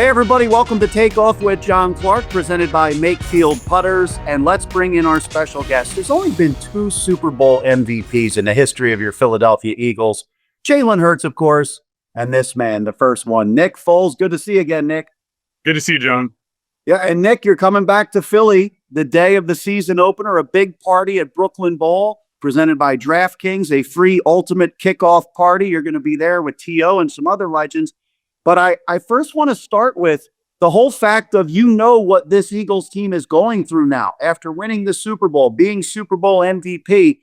Hey everybody, welcome to Takeoff with John Clark, presented by Makefield Putters, and let's bring in our special guest. There's only been 2 Super Bowl MVPs in the history of your Philadelphia Eagles. Jalen Hurts, of course, and this man, the first one, Nick Foles. Good to see you again, Nick. Good to see you, John. Yeah, and Nick, you're coming back to Philly the day of the season opener, a big party at Brooklyn Bowl, presented by DraftKings, a free ultimate kickoff party. You're going to be there with T.O. and some other legends. But I first want to start with the whole fact of, what this Eagles team is going through now after winning the Super Bowl, being Super Bowl MVP.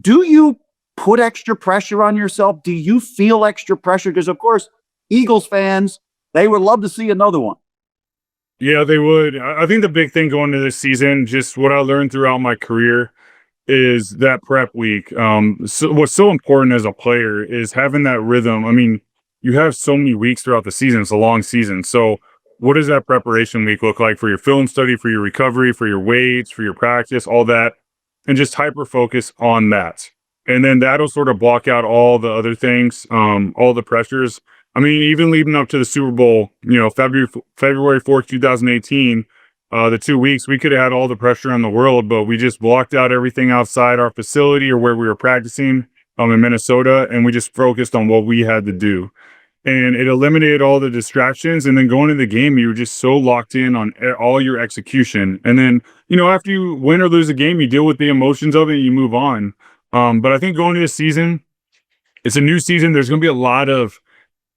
Do you put extra pressure on yourself? Do you feel extra pressure? Because, of course, Eagles fans, they would love to see another one. Yeah, they would. I think the big thing going into this season, just what I learned throughout my career, is that prep week. So what's so important as a player is having that rhythm. I mean, you have so many weeks throughout the season. It's a long season. So what does that preparation week look like for your film study, for your recovery, for your weights, for your practice, all that, and just hyper focus on that. And then that'll sort of block out all the other things, all the pressures. I mean, even leading up to the Super Bowl, February 4th, 2018, the 2 weeks, we could have had all the pressure in the world, but we just blocked out everything outside our facility or where we were practicing in Minnesota, and we just focused on what we had to do. And it eliminated all the distractions. And then going into the game, you were just so locked in on all your execution. And then, after you win or lose a game, you deal with the emotions of it and you move on. But I think going into the season, it's a new season. There's going to be a lot of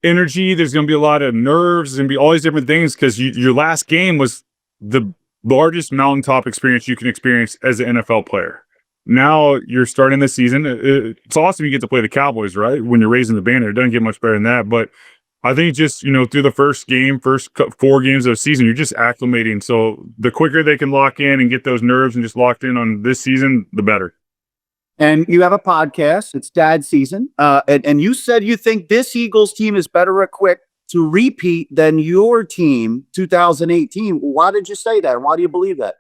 energy. There's going to be a lot of nerves. There's going to be all these different things because your last game was the largest mountaintop experience you can experience as an NFL player. Now you're starting the season. It's awesome you get to play the Cowboys, right? When you're raising the banner, it doesn't get much better than that. But I think just, through the first 4 games of the season, you're just acclimating. So the quicker they can lock in and get those nerves and just locked in on this season, the better. And you have a podcast. It's Dad Season. And you said you think this Eagles team is better equipped to repeat than your team 2018. Why did you say that? Why do you believe that?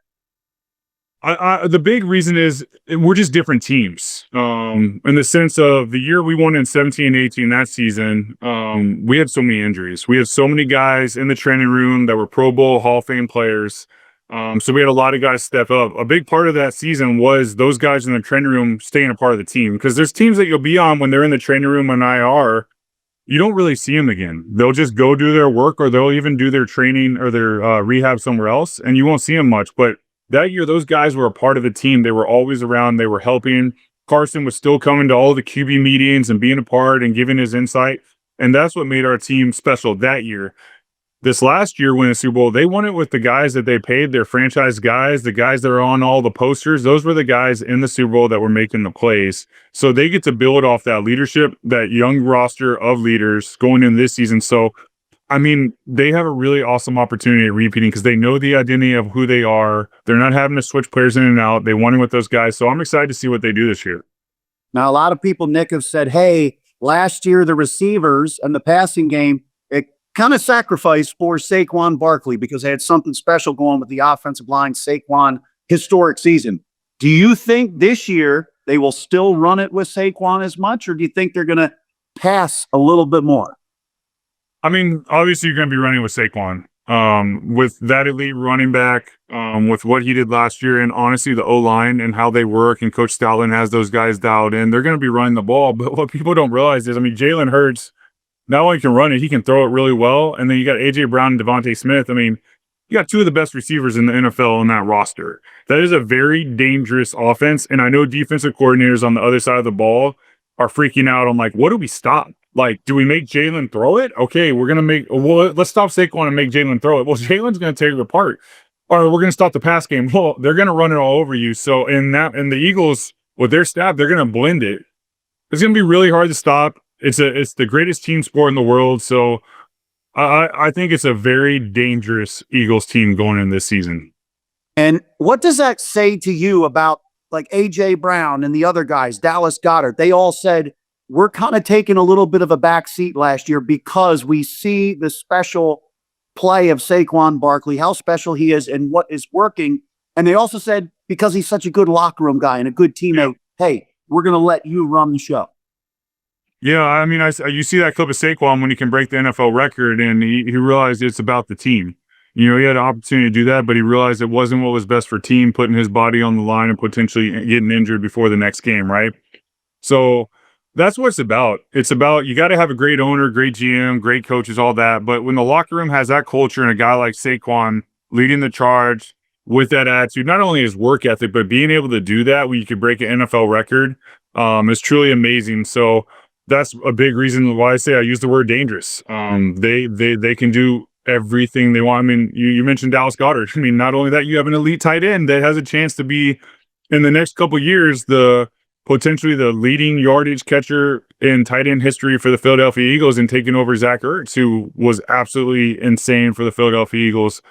The big reason is we're just different teams. In the sense of the year we won in 17 and 18, that season, we had so many injuries. We had so many guys in the training room that were Pro Bowl Hall of Fame players. So we had a lot of guys step up. A big part of that season was those guys in the training room staying a part of the team, because there's teams that you'll be on when they're in the training room on IR. You don't really see them again. They'll just go do their work, or they'll even do their training or their rehab somewhere else, and you won't see them much. But that year, those guys were a part of the team. They were always around. They were helping. Carson was still coming to all the QB meetings and being a part and giving his insight. And that's what made our team special that year. This last year, winning the Super Bowl, they won it with the guys that they paid, their franchise guys, the guys that are on all the posters. Those were the guys in the Super Bowl that were making the plays. So they get to build off that leadership, that young roster of leaders going in this season. So I mean, they have a really awesome opportunity at repeating because they know the identity of who they are. They're not having to switch players in and out. They won it with those guys. So I'm excited to see what they do this year. Now, a lot of people, Nick, have said, hey, last year the receivers and the passing game, it kind of sacrificed for Saquon Barkley because they had something special going with the offensive line. Saquon, historic season. Do you think this year they will still run it with Saquon as much, or do you think they're going to pass a little bit more? I mean, obviously you're going to be running with Saquon, with that elite running back, with what he did last year, and honestly, the O-line and how they work, and Coach Stoutland has those guys dialed in. They're going to be running the ball, but what people don't realize is, Jalen Hurts, not only can run it, he can throw it really well, and then you got A.J. Brown and Devontae Smith. You got 2 of the best receivers in the NFL on that roster. That is a very dangerous offense, and I know defensive coordinators on the other side of the ball are freaking out on, what do we stop? Do we make Jalen throw it? Okay, let's stop Saquon and make Jalen throw it. Well, Jalen's going to take it apart. Or we're going to stop the pass game. Well, they're going to run it all over you. So in the Eagles, with their staff, they're going to blend it. It's going to be really hard to stop. It's the greatest team sport in the world. So I think it's a very dangerous Eagles team going in this season. And what does that say to you about A.J. Brown and the other guys, Dallas Goedert? They all said, we're kind of taking a little bit of a back seat last year because we see the special play of Saquon Barkley, how special he is and what is working. And they also said, because he's such a good locker room guy and a good teammate, hey, we're going to let you run the show. Yeah, I mean, you see that clip of Saquon when he can break the NFL record, and he realized it's about the team. You know, he had an opportunity to do that, but he realized it wasn't what was best for team, putting his body on the line and potentially getting injured before the next game, right? So that's what it's about. It's about you got to have a great owner, great GM, great coaches, all that. But when the locker room has that culture and a guy like Saquon leading the charge with that attitude, not only his work ethic, but being able to do that when you could break an NFL record is truly amazing. So that's a big reason why I say I use the word dangerous. They can do everything they want. I mean, you mentioned Dallas Goedert. I mean, not only that, you have an elite tight end that has a chance to be in the next couple of years potentially the leading yardage catcher in tight end history for the Philadelphia Eagles and taking over Zach Ertz, who was absolutely insane for the Philadelphia Eagles.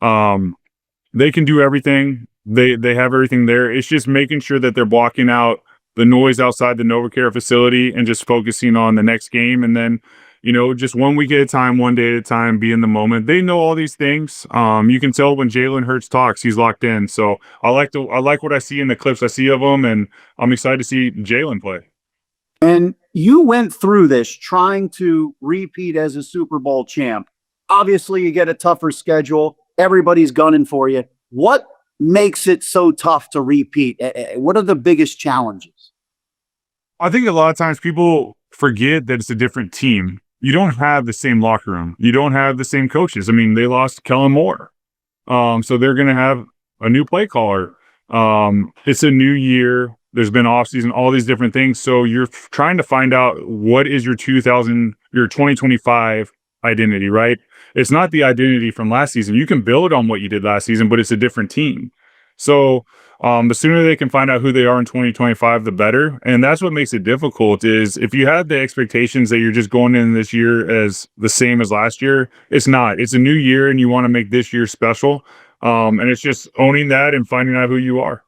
They can do everything. They have everything there. It's just making sure that they're blocking out the noise outside the NovaCare facility and just focusing on the next game. And then, you know, just 1 week at a time, one day at a time, be in the moment. They know all these things. You can tell when Jalen Hurts talks, he's locked in. So I like what I see in the clips I see of him, and I'm excited to see Jalen play. And you went through this trying to repeat as a Super Bowl champ. Obviously, you get a tougher schedule. Everybody's gunning for you. What makes it so tough to repeat? What are the biggest challenges? I think a lot of times people forget that it's a different team. You don't have the same locker room. You don't have the same coaches. I mean, they lost Kellen Moore. So they're going to have a new play caller. It's a new year. There's been offseason, all these different things. So you're trying to find out what is your 2025 identity, right? It's not the identity from last season. You can build on what you did last season, but it's a different team. So the sooner they can find out who they are in 2025, the better. And that's what makes it difficult is if you have the expectations that you're just going in this year as the same as last year, it's not. It's a new year and you want to make this year special. And it's just owning that and finding out who you are.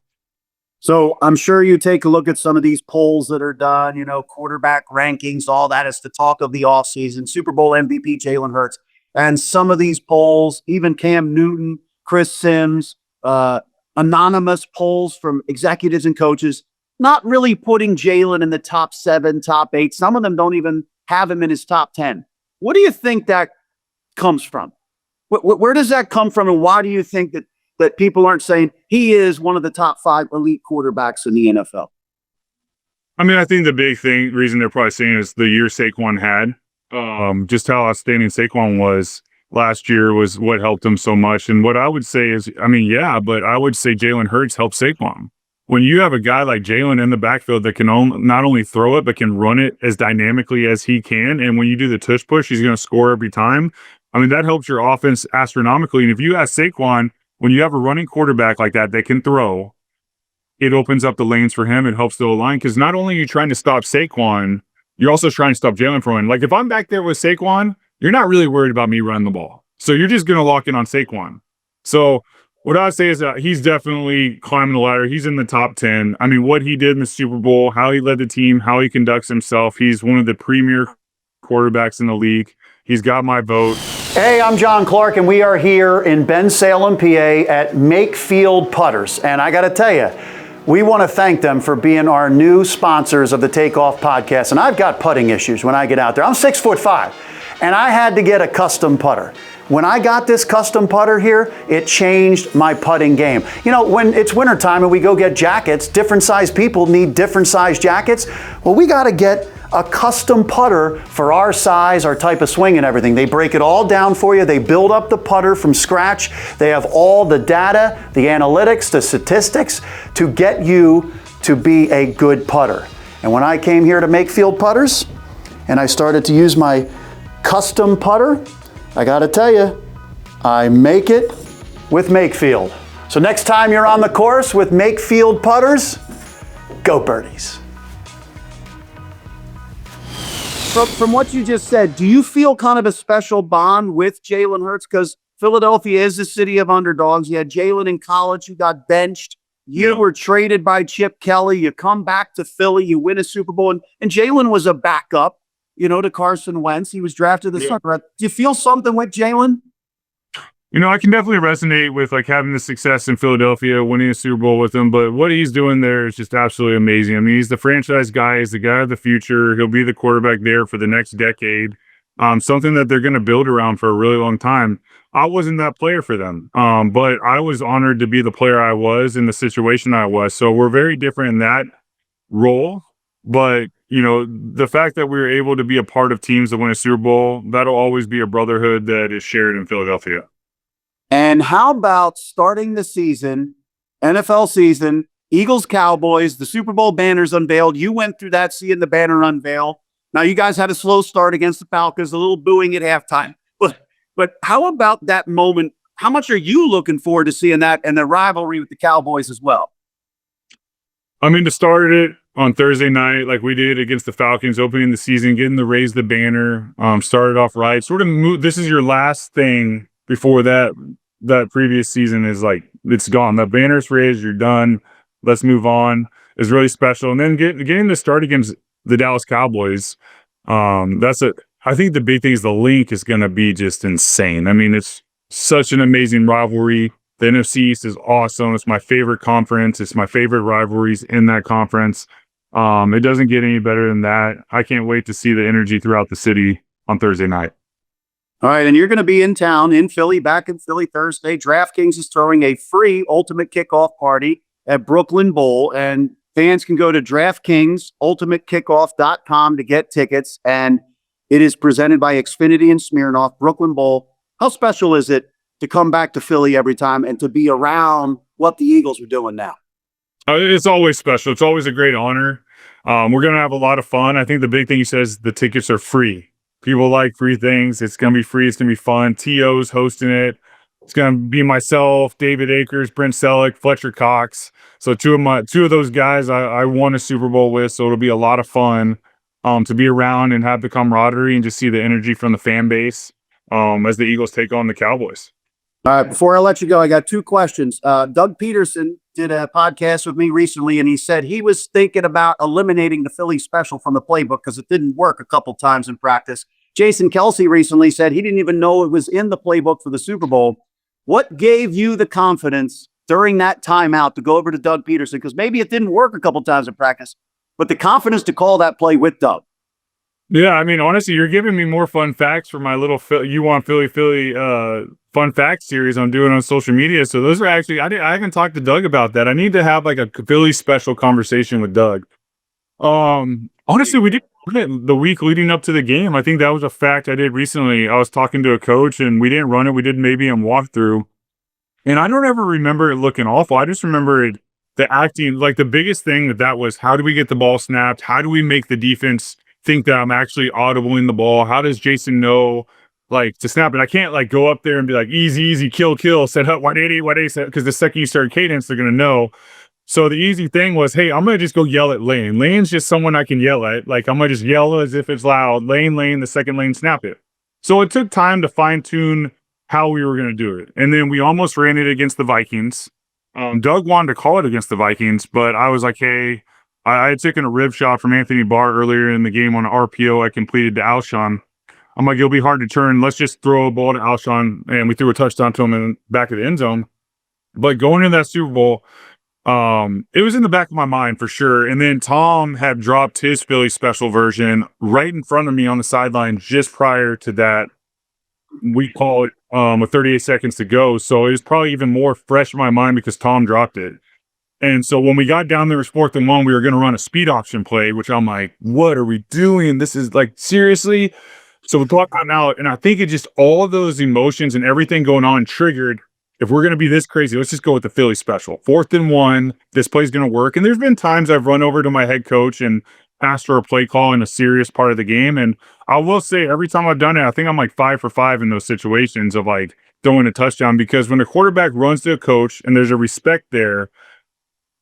So I'm sure you take a look at some of these polls that are done, you know, quarterback rankings, all that is the talk of the offseason, Super Bowl MVP Jalen Hurts. And some of these polls, even Cam Newton, Chris Sims, anonymous polls from executives and coaches, not really putting Jalen in the top 7, top 8. Some of them don't even have him in his top 10. What do you think that comes from? Where does that come from? And why do you think that people aren't saying he is one of the top 5 elite quarterbacks in the NFL? I mean, I think the big reason they're probably saying is the year Saquon had. Just how outstanding Saquon was last year was what helped him so much. And what I would say is, I mean, yeah, but I would say Jalen Hurts helped Saquon. When you have a guy like Jalen in the backfield that can not only throw it, but can run it as dynamically as he can, and when you do the tush push, he's going to score every time. I mean, that helps your offense astronomically. And if you ask Saquon, when you have a running quarterback like that can throw, it opens up the lanes for him. It helps the line because not only are you trying to stop Saquon, you're also trying to stop Jalen from running. Like if I'm back there with Saquon, you're not really worried about me running the ball. So you're just going to lock in on Saquon. So what I would say is that he's definitely climbing the ladder. He's in the top 10. I mean, what he did in the Super Bowl, how he led the team, how he conducts himself. He's one of the premier quarterbacks in the league. He's got my vote. Hey, I'm John Clark, and we are here in Bensalem, PA at Makefield Putters. And I got to tell you, we want to thank them for being our new sponsors of the Takeoff podcast. And I've got putting issues when I get out there. I'm 6'5", and I had to get a custom putter. When I got this custom putter here, it changed my putting game. You know, when it's wintertime and we go get jackets, different size people need different size jackets. Well, we got to get a custom putter for our size, our type of swing and everything. They break it all down for you. They build up the putter from scratch. They have all the data, the analytics, the statistics to get you to be a good putter. And when I came here to Makefield Putters and I started to use my custom putter, I got to tell you, I make it with Makefield. So next time you're on the course with Makefield Putters, go birdies. From what you just said, do you feel kind of a special bond with Jalen Hurts? Because Philadelphia is the city of underdogs. You had Jalen in college who got benched. You were traded by Chip Kelly. You come back to Philly. You win a Super Bowl. And Jalen was a backup, you know, to Carson Wentz. He was drafted the second round. Do you feel something with Jalen? I can definitely resonate with like having the success in Philadelphia, winning a Super Bowl with him, but what he's doing there is just absolutely amazing. I mean, he's the franchise guy, he's the guy of the future. He'll be the quarterback there for the next decade. Something that they're going to build around for a really long time. I wasn't that player for them, but I was honored to be the player I was in the situation I was. So we're very different in that role. But the fact that we were able to be a part of teams that win a Super Bowl, that'll always be a brotherhood that is shared in Philadelphia. And how about starting the season, NFL season, Eagles, Cowboys, the Super Bowl banners unveiled. You went through that, seeing the banner unveil. Now, you guys had a slow start against the Falcons, a little booing at halftime. But how about that moment? How much are you looking forward to seeing that and the rivalry with the Cowboys as well? I mean, to start it on Thursday night, like we did against the Falcons, opening the season, getting to raise the banner, started off right. Sort of this is your last thing before that previous season is like, it's gone. The banner's raised, you're done. Let's move on. Is really special. And then getting to start against the Dallas Cowboys. I think the big thing is the link is going to be just insane. I mean, it's such an amazing rivalry. The NFC East is awesome. It's my favorite conference. It's my favorite rivalries in that conference. It doesn't get any better than that. I can't wait to see the energy throughout the city on Thursday night. All right, and you're going to be in town in Philly, back in Philly Thursday. DraftKings is throwing a free ultimate kickoff party at Brooklyn Bowl, and fans can go to DraftKingsUltimateKickoff.com to get tickets, and it is presented by Xfinity and Smirnoff. Brooklyn Bowl. How special is it to come back to Philly every time and to be around what the Eagles are doing now? It's always special. It's always a great honor. We're going to have a lot of fun. I think the big thing he says, the tickets are free. People like free things. It's going to be free. It's going to be fun. T.O.'s hosting it. It's going to be myself, David Akers, Brent Selleck, Fletcher Cox. So two of those guys I won a Super Bowl with. So it'll be a lot of fun to be around and have the camaraderie and just see the energy from the fan base as the Eagles take on the Cowboys. All right, before I let you go, I got two questions. Doug Peterson did a podcast with me recently, and he said he was thinking about eliminating the Philly special from the playbook because it didn't work a couple times in practice. Jason Kelsey recently said he didn't even know it was in the playbook for the Super Bowl. What gave you the confidence during that timeout to go over to Doug Peterson? Because maybe it didn't work a couple times in practice, but the confidence to call that play with Doug. Yeah, I mean, honestly, you're giving me more fun facts for my little You Want Philly fun fact series I'm doing on social media. So those are actually, I haven't talked to Doug about that. I need to have like a Philly special conversation with Doug. Honestly, we did the week leading up to the game. I think that was a fact I did recently. I was talking to a coach and we didn't run it. We did maybe a walkthrough. And I don't ever remember it looking awful. I just remember the acting, like the biggest thing that was, how do we get the ball snapped? How do we make the defense think that I'm actually audible in the ball? How does Jason know like to snap it? I can't like go up there and be like, easy, kill, set up 180, because the second you start cadence, they're going to know. So the easy thing was, hey, I'm going to just go yell at Lane. Lane's just someone I can yell at. Like, I'm going to just yell as if it's loud. Lane, the second lane, snap it. So it took time to fine tune how we were going to do it. And then we almost ran it against the Vikings. Doug wanted to call it against the Vikings, but I was like, hey, I had taken a rib shot from Anthony Barr earlier in the game on an RPO I completed to Alshon. I'm like, it'll be hard to turn. Let's just throw a ball to Alshon. And we threw a touchdown to him in the back of the end zone. But going into that Super Bowl, it was in the back of my mind for sure. And then Tom had dropped his Philly special version right in front of me on the sideline just prior to that. We call it with 38 seconds to go. So it was probably even more fresh in my mind because Tom dropped it. And so when we got down there with 4th and 1, we were going to run a speed option play, which I'm like, what are we doing? This is like, seriously? So we talked on out, and I think it just all of those emotions and everything going on triggered, if we're going to be this crazy, let's just go with the Philly special. 4th and 1, this play's going to work. And there's been times I've run over to my head coach and asked for a play call in a serious part of the game. And I will say every time I've done it, I think I'm like 5 for 5 in those situations of like throwing a touchdown, because when a quarterback runs to a coach and there's a respect there,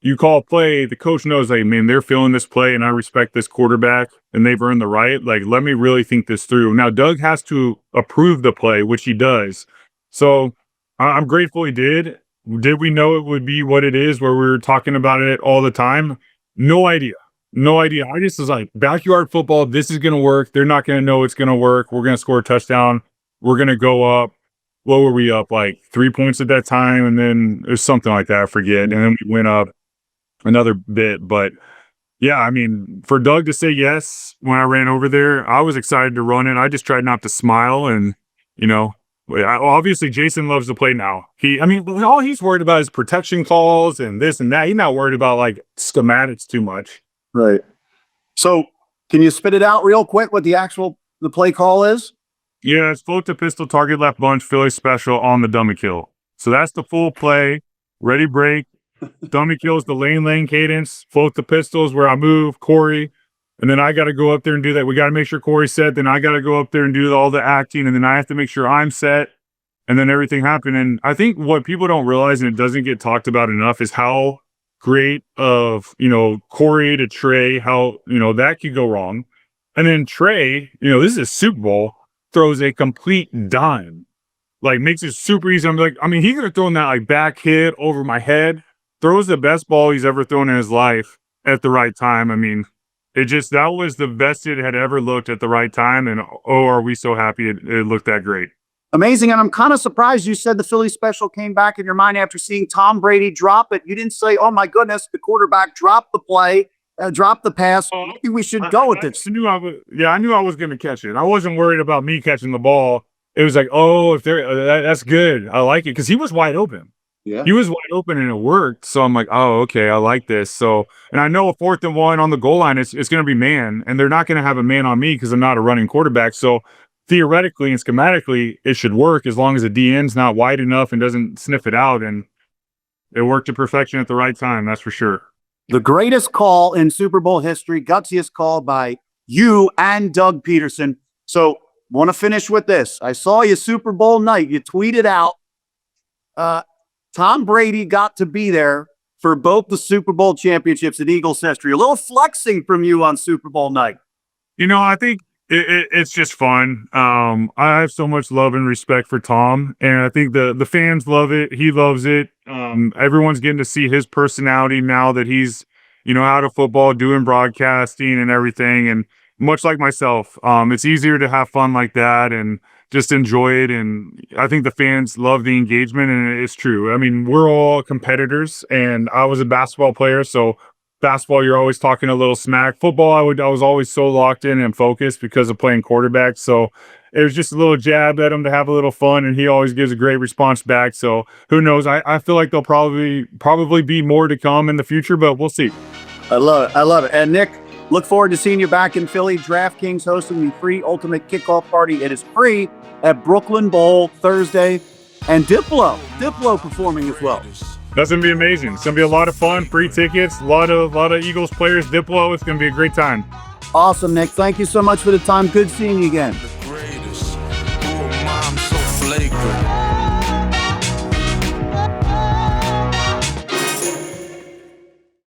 you call a play, the coach knows, like, man, they're feeling this play and I respect this quarterback and they've earned the right. Like, let me really think this through. Now, Doug has to approve the play, which he does. So I'm grateful he did. Did we know it would be what it is where we were talking about it all the time? No idea. I just was like, backyard football, this is going to work. They're not going to know it's going to work. We're going to score a touchdown. We're going to go up. what were we up, like 3 points at that time? And then it was something like that, I forget. And then we went up another bit. But yeah, I mean, for Doug to say yes when I ran over there, I was excited to run it. I just tried not to smile. And, you know, obviously Jason loves to play now. All he's worried about is protection calls and this and that. He's not worried about like schematics too much. Right. So can you spit it out real quick what the play call is? Yeah, it's float to pistol, target left bunch, Philly special on the dummy kill. So that's the full play. Ready, break. Dummy kills the lane cadence. Float the pistols where I move Corey. And then I got to go up there and do that. We got to make sure Corey's set. Then I got to go up there and do all the acting. And then I have to make sure I'm set. And then everything happened. And I think what people don't realize, and it doesn't get talked about enough, is how great of, Corey to Trey, how, that could go wrong. And then Trey, this is a Super Bowl, throws a complete dime. Like, makes it super easy. He could have thrown that like back hit over my head. Throws the best ball he's ever thrown in his life at the right time. That was the best it had ever looked at the right time. And are we so happy it looked that great. Amazing. And I'm kind of surprised you said the Philly special came back in your mind after seeing Tom Brady drop it. You didn't say, oh my goodness, the quarterback dropped the play, dropped the pass. Maybe we should go with this. I knew I was going to catch it. I wasn't worried about me catching the ball. It was like, that's good. I like it. Because he was wide open. Yeah. He was wide open and it worked. So I'm like, oh, okay, I like this. So, and I know a 4th and 1 on the goal line, it's going to be man. And they're not going to have a man on me because I'm not a running quarterback. So theoretically and schematically, it should work as long as the DN's not wide enough and doesn't sniff it out. And it worked to perfection at the right time. That's for sure. The greatest call in Super Bowl history, gutsiest call by you and Doug Peterson. So want to finish with this. I saw you Super Bowl night. You tweeted out, Tom Brady got to be there for both the Super Bowl championships in Eagles history. A little flexing from you on Super Bowl night. I think it's just fun. I have so much love and respect for Tom, and I think the fans love it. He loves it. Everyone's getting to see his personality now that he's, out of football, doing broadcasting and everything. And much like myself, it's easier to have fun like that and just enjoy it. And I think the fans love the engagement, and it's true. We're all competitors, and I was a basketball player, so basketball, you're always talking a little smack. Football, I was always so locked in and focused because of playing quarterback. So it was just a little jab at him to have a little fun, and he always gives a great response back. So who knows? I feel like there'll probably be more to come in the future, but we'll see. I love it. And Nick, look forward to seeing you back in Philly. DraftKings hosting the free Ultimate Kickoff Party. It is free at Brooklyn Bowl Thursday. And Diplo performing as well. That's going to be amazing. It's going to be a lot of fun, free tickets, a lot of Eagles players, Diplo. It's going to be a great time. Awesome, Nick. Thank you so much for the time. Good seeing you again. The greatest. Oh, mom, so flagrant.